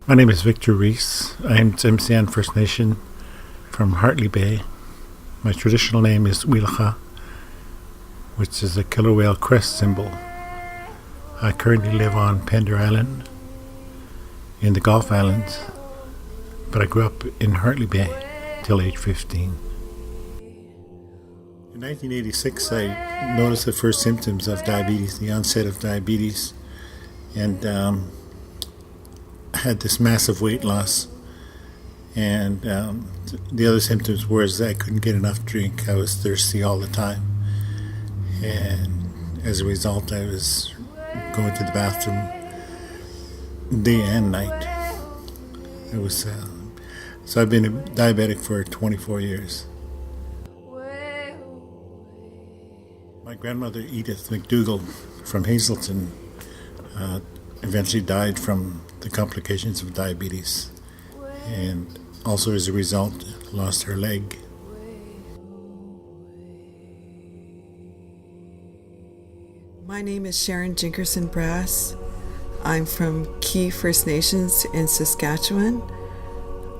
My name is Victor Reece. I'm Tsimshian First Nation from Hartley Bay. My traditional name is Wilacha, which is a killer whale crest symbol. I currently live on Pender Island in the Gulf Islands, but I grew up in Hartley Bay till age 15. In 1986, I noticed the first symptoms of diabetes, the onset of diabetes, and had this massive weight loss. And the other symptoms were that I couldn't get enough drink. I was thirsty all the time. And as a result, I was going to the bathroom day and night. It was so I've been a diabetic for 24 years. My grandmother Edith McDougall from Hazelton eventually died from the complications of diabetes, and also as a result lost her leg. My name is Sharon Jinkerson Brass. I'm from Key First Nations in Saskatchewan.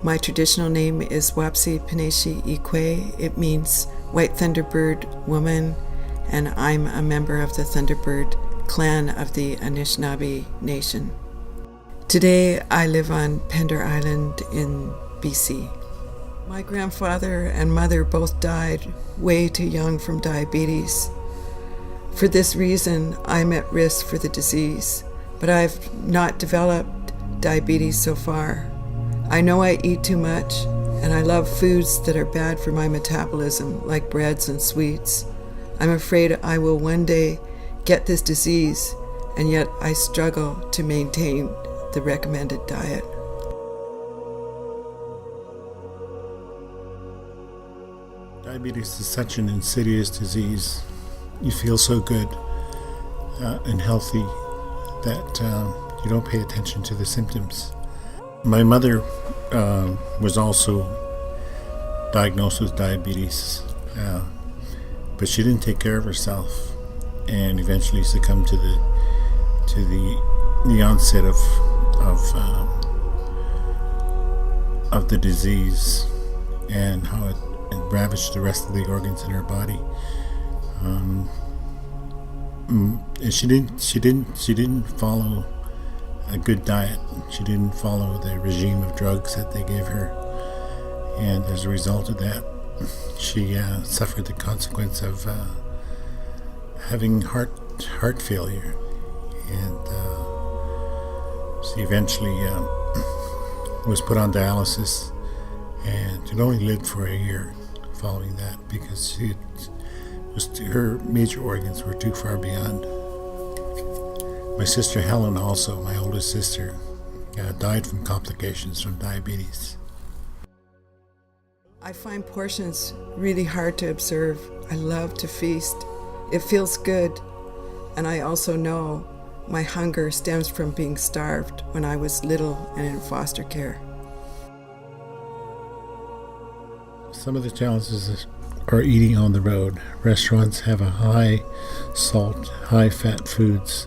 My traditional name is Wapsi Pineshi Ikwe. It means White Thunderbird Woman, and I'm a member of the Thunderbird clan of the Anishinaabe Nation. Today I live on Pender Island in BC. My grandfather and mother both died way too young from diabetes. For this reason, I'm at risk for the disease, but I've not developed diabetes so far. I know I eat too much, and I love foods that are bad for my metabolism, like breads and sweets. I'm afraid I will one day get this disease, and yet I struggle to maintain the recommended diet. Diabetes is such an insidious disease. You feel so good and healthy that you don't pay attention to the symptoms. My mother was also diagnosed with diabetes, but she didn't take care of herself, and eventually succumbed to the onset of the disease, and how it ravaged the rest of the organs in her body. And she didn't follow a good diet. She didn't follow the regime of drugs that they gave her, and as a result of that, she suffered the consequence of having heart failure, and she eventually was put on dialysis, and it only lived for a year following that because her major organs were too far beyond. My sister Helen, also my oldest sister, died from complications from diabetes. I find portions really hard to observe. I love to feast. It feels good, and I also know my hunger stems from being starved when I was little and in foster care. Some of the challenges are eating on the road. Restaurants have a high salt, high fat foods.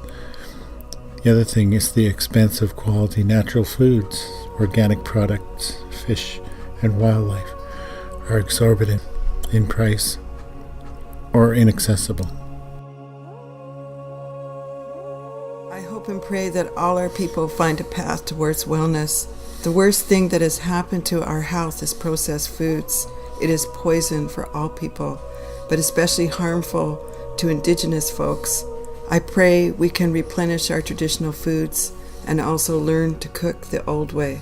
The other thing is the expense of quality natural foods. Organic products, fish, and wildlife are exorbitant in price or inaccessible. I hope and pray that all our people find a path towards wellness. The worst thing that has happened to our health is processed foods. It is poison for all people, but especially harmful to Indigenous folks. I pray we can replenish our traditional foods and also learn to cook the old way.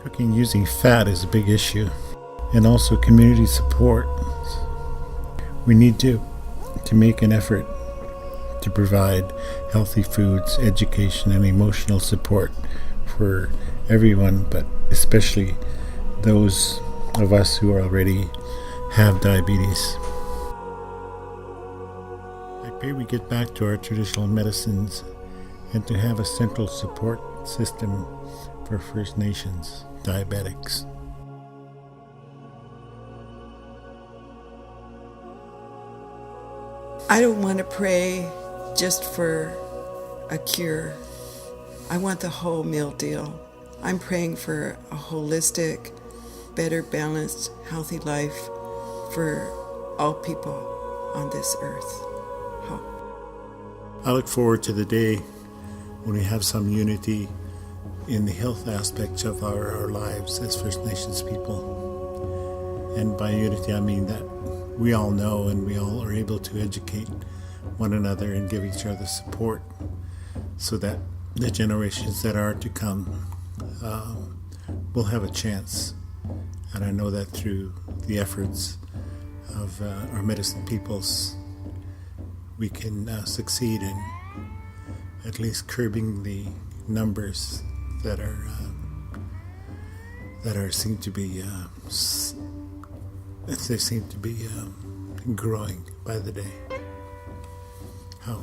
Cooking using fat is a big issue, and also community support. We need to make an effort to provide healthy foods, education, and emotional support for everyone, but especially those of us who already have diabetes. I pray we get back to our traditional medicines and to have a central support system for First Nations diabetics. I don't want to pray just for a cure. I want the whole meal deal. I'm praying for a holistic, better balanced, healthy life for all people on this earth. I look forward to the day when we have some unity in the health aspects of our lives as First Nations people. And by unity, I mean that we all know and we all are able to educate one another and give each other support so that the generations that are to come will have a chance. And I know that through the efforts of our medicine peoples, we can succeed in at least curbing the numbers that seem to be growing by the day. How?